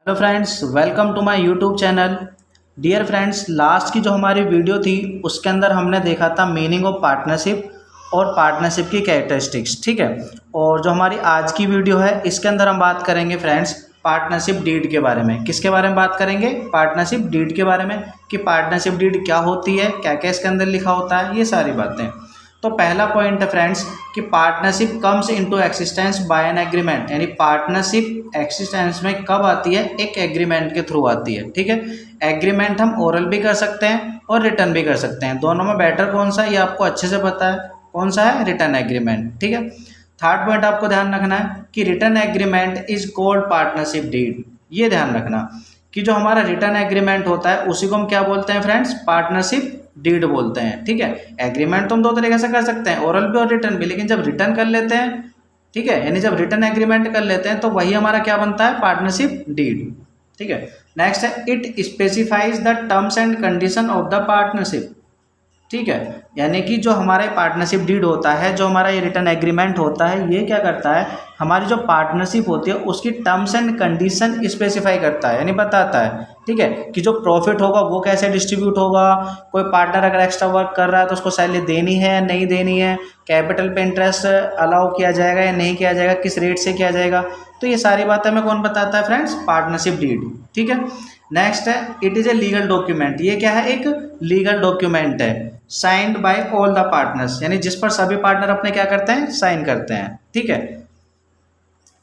Hello friends, welcome to my YouTube channel. Dear friends, last की जो हमारी video थी उसके अंदर हमने देखा था मीनिंग ऑफ पार्टनरशिप और पार्टनरशिप की कैरेक्टरिस्टिक्स। ठीक है। और जो हमारी आज की वीडियो है इसके अंदर हम बात करेंगे फ्रेंड्स पार्टनरशिप डीड के बारे में। किसके बारे में बात करेंगे? पार्टनरशिप डीड के बारे में, कि पार्टनरशिप डीड क्या होती है, क्या क्या इसके अंदर लिखा होता है, ये सारी बातें। तो पहला पॉइंट है फ्रेंड्स कि partnership comes into existence by an agreement, यानी पार्टनरशिप एक्सिस्टेंस में कब आती है? एक एग्रीमेंट के थ्रू आती है। ठीक है। एग्रीमेंट हम ओरल भी कर सकते हैं और रिटर्न भी कर सकते हैं। दोनों में बेटर कौन सा है ये आपको अच्छे से पता है। कौन सा है? Written agreement. ठीक है। थर्ड पॉइंट आपको ध्यान रखना है कि written agreement is called partnership deed. ये ध्यान रखना कि जो हमारा रिटर्न एग्रीमेंट होता है उसी को हम क्या बोलते हैं फ्रेंड्स? पार्टनरशिप डीड बोलते हैं। ठीक है। एग्रीमेंट तो हम दो तरीके से कर सकते हैं, ओरल भी और रिटर्न भी, लेकिन जब रिटर्न कर लेते हैं, ठीक है, यानी जब रिटर्न एग्रीमेंट कर लेते हैं तो वही हमारा क्या बनता है? Partnership deed. ठीक है। नेक्स्ट है it specifies the terms and condition of the partnership. ठीक है। यानी कि जो हमारा पार्टनरशिप डीड होता है, जो हमारा ये रिटर्न एग्रीमेंट होता है, ये क्या करता है? हमारी जो पार्टनरशिप होती है उसकी टर्म्स एंड कंडीशन स्पेसिफाई करता है, यानी बताता है। ठीक है, कि जो प्रॉफिट होगा वो कैसे डिस्ट्रीब्यूट होगा, कोई पार्टनर अगर एक्स्ट्रा वर्क कर रहा है तो उसको सैलरी देनी है या नहीं देनी है, कैपिटल पे इंटरेस्ट अलाउ किया जाएगा या नहीं किया जाएगा, किस रेट से किया जाएगा। तो ये सारी बातें हमें कौन बताता है फ्रेंड्स? Partnership deed. ठीक है। नेक्स्ट है it is a legal document. ये क्या है? एक लीगल डॉक्यूमेंट है, signed by all the partners, यानी जिस पर सभी पार्टनर अपने क्या करते हैं? साइन करते हैं। ठीक है।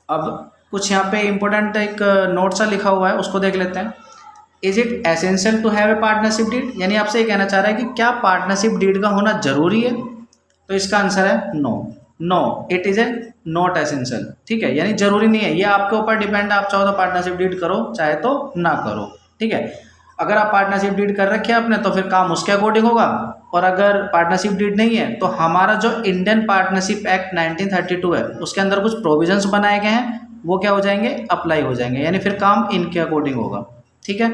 अब कुछ यहाँ पे इंपॉर्टेंट एक नोट सा लिखा हुआ है, उसको देख लेते हैं। Is it essential to have a partnership deed, यानी आपसे ये कहना चाह रहा है कि क्या पार्टनरशिप डीड का होना जरूरी है? तो इसका आंसर है no. No, it is a not essential. ठीक है, यानी जरूरी नहीं है, ये आपके ऊपर डिपेंड है। आप चाहो तो पार्टनरशिप डीड करो, चाहे तो ना करो। ठीक है। अगर आप पार्टनरशिप डीड कर रखे हैं आपने तो फिर काम उसके अकॉर्डिंग होगा, और अगर पार्टनरशिप डीड नहीं है तो हमारा जो इंडियन पार्टनरशिप एक्ट 1932 है उसके अंदर कुछ प्रोविजंस बनाए गए हैं, वो क्या हो जाएंगे? अप्लाई हो जाएंगे, यानी फिर काम इनके अकॉर्डिंग होगा। ठीक है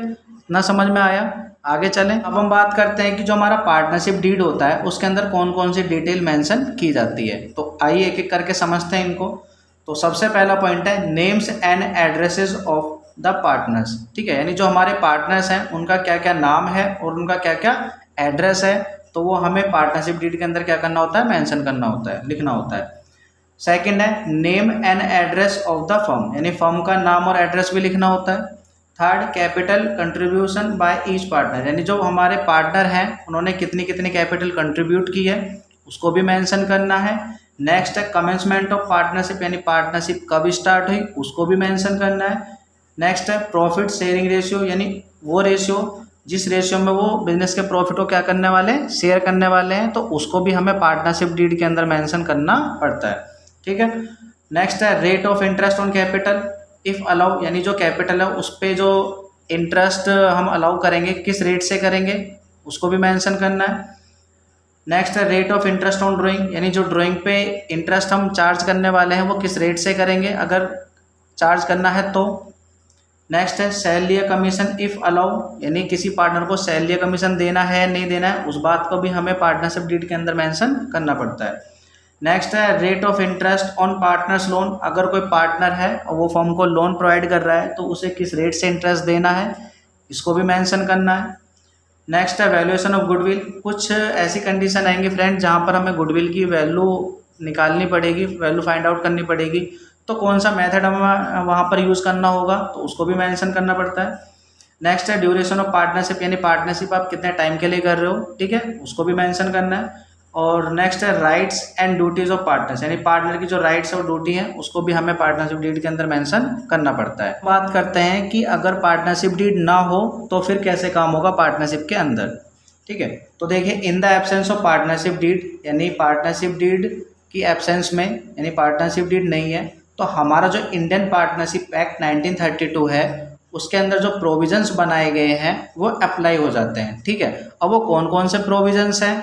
ना? समझ में आया? आगे चलें। अब हम बात करते हैं कि जो हमारा पार्टनरशिप डीड होता है उसके अंदर कौन कौन सी डिटेल मेंशन की जाती है। तो आइए एक एक करके समझते हैं इनको। तो सबसे पहला पॉइंट है names and addresses of the partners. ठीक है, यानी जो हमारे पार्टनर्स हैं उनका क्या क्या नाम है और उनका क्या क्या एड्रेस है, तो वो हमें पार्टनरशिप डीड के अंदर क्या करना होता है? मेंशन करना होता है, लिखना होता है। सेकंड है name and address of the firm, यानी फर्म का नाम और एड्रेस भी लिखना होता है। Third capital contribution by each partner, यानी जो हमारे पार्टनर हैं उन्होंने कितनी कितनी कैपिटल कंट्रीब्यूट की है उसको भी मेंशन करना है। नेक्स्ट है कमेंसमेंट ऑफ पार्टनरशिप, यानी पार्टनरशिप कब स्टार्ट हुई उसको भी मेंशन करना है। नेक्स्ट है प्रॉफिट शेयरिंग रेशियो, यानी वो रेशियो जिस रेशियो में वो बिजनेस के प्रॉफिट को क्या करने वाले हैं? शेयर करने वाले हैं, तो उसको भी हमें पार्टनरशिप डीड के अंदर मेंशन करना पड़ता है। ठीक है। नेक्स्ट है rate of interest on capital if allow, यानी जो कैपिटल है उस पर जो इंटरेस्ट हम अलाउ करेंगे किस रेट से करेंगे उसको भी मेंशन करना है। नेक्स्ट है rate of interest on drawing, यानी जो ड्राइंग पे इंटरेस्ट हम चार्ज करने वाले हैं वो किस रेट से करेंगे अगर चार्ज करना है तो। नेक्स्ट है सैलरी कमीशन इफ अलाउ, यानी किसी पार्टनर को सैलरी कमीशन देना है या नहीं देना है उस बात को भी हमें पार्टनरशिप डीड के अंदर मेंशन करना पड़ता है। नेक्स्ट है rate of interest on partners loan, अगर कोई पार्टनर है और वो फर्म को लोन प्रोवाइड कर रहा है तो उसे किस रेट से इंटरेस्ट देना है इसको भी मेंशन करना है। नेक्स्ट है वैल्यूएशन ऑफ गुडविल, कुछ ऐसी कंडीशन आएंगी फ्रेंड जहाँ पर हमें गुडविल की वैल्यू निकालनी पड़ेगी, वैल्यू फाइंड आउट करनी पड़ेगी, तो कौन सा मेथड हमें वहाँ पर यूज़ करना होगा तो उसको भी मेंशन करना पड़ता है। नेक्स्ट है ड्यूरेशन ऑफ पार्टनरशिप, यानी पार्टनरशिप आप कितने टाइम के लिए कर रहे हो, ठीक है, उसको भी मेंशन करना है। और नेक्स्ट है rights and duties of partners, यानी पार्टनर की जो राइट्स और ड्यूटी है उसको भी हमें पार्टनरशिप डीड के अंदर मेंशन करना पड़ता है। बात करते हैं कि अगर पार्टनरशिप डीड ना हो तो फिर कैसे काम होगा पार्टनरशिप के अंदर। ठीक है, तो देखिए in the absence of partnership deed, यानी पार्टनरशिप डीड की एब्सेंस में, यानी पार्टनरशिप डीड नहीं है तो हमारा जो इंडियन पार्टनरशिप एक्ट 1932 है उसके अंदर जो प्रोविजंस बनाए गए हैं वो अप्लाई हो जाते हैं। ठीक है, अब वो कौन कौन से प्रोविजंस हैं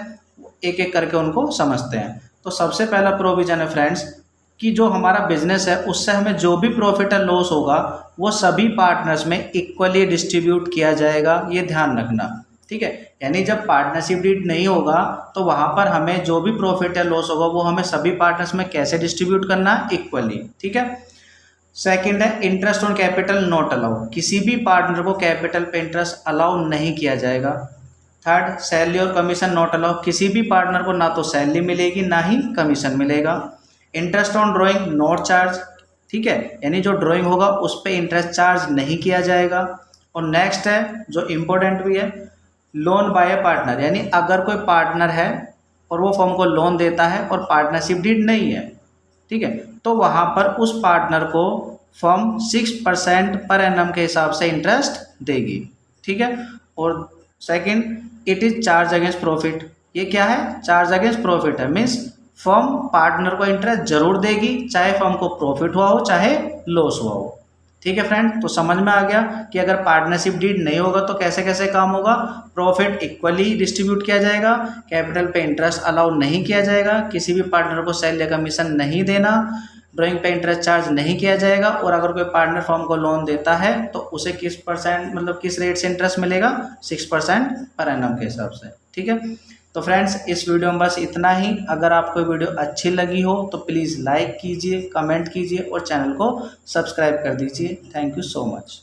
एक एक करके उनको समझते हैं। तो सबसे पहला प्रोविजन है फ्रेंड्स कि जो हमारा बिजनेस है उससे हमें जो भी प्रॉफिट और लॉस होगा वो सभी पार्टनर्स में इक्वली डिस्ट्रीब्यूट किया जाएगा, ये ध्यान रखना। ठीक है, यानी जब पार्टनरशिप डीड नहीं होगा तो वहाँ पर हमें जो भी प्रॉफिट या लॉस होगा वो हमें सभी पार्टनर्स में कैसे डिस्ट्रीब्यूट करना है? इक्वली। ठीक है। सेकंड है interest on capital not allow, किसी भी पार्टनर को कैपिटल पे इंटरेस्ट अलाउ नहीं किया जाएगा। थर्ड, सैलरी और कमीशन नॉट अलाउ, किसी भी पार्टनर को ना तो सैलरी मिलेगी ना ही कमीशन मिलेगा। Interest on drawing not charge, ठीक है, यानी जो ड्राइंग होगा उस पर इंटरेस्ट चार्ज नहीं किया जाएगा। और नेक्स्ट है जो इम्पोर्टेंट भी है, लोन बाय ए पार्टनर, यानी अगर कोई पार्टनर है और वो फर्म को लोन देता है और पार्टनरशिप डीड नहीं है, ठीक है, तो वहाँ पर उस पार्टनर को फर्म 6% पर एनम के हिसाब से इंटरेस्ट देगी, ठीक है। और second, it is charge against profit, ये क्या है, चार्ज अगेंस्ट प्रॉफिट है, मीन्स फर्म पार्टनर को इंटरेस्ट जरूर देगी चाहे फर्म को प्रॉफिट हुआ हो चाहे लॉस हुआ हो, ठीक है फ्रेंड। तो समझ में आ गया कि अगर पार्टनरशिप डीड नहीं होगा तो कैसे कैसे काम होगा, प्रॉफिट इक्वली डिस्ट्रीब्यूट किया जाएगा, कैपिटल पे इंटरेस्ट अलाउ नहीं किया जाएगा, किसी भी पार्टनर को सैलरी कमीशन नहीं देना, ड्राइंग पे इंटरेस्ट चार्ज नहीं किया जाएगा, और अगर कोई पार्टनर फर्म को लोन देता है तो उसे किस परसेंट मतलब किस रेट से इंटरेस्ट मिलेगा, 6% पर एनम के हिसाब से, ठीक है। तो फ्रेंड्स इस वीडियो में बस इतना ही। अगर आपको वीडियो अच्छी लगी हो तो प्लीज़ लाइक कीजिए, कमेंट कीजिए और चैनल को सब्सक्राइब कर दीजिए। Thank you so much.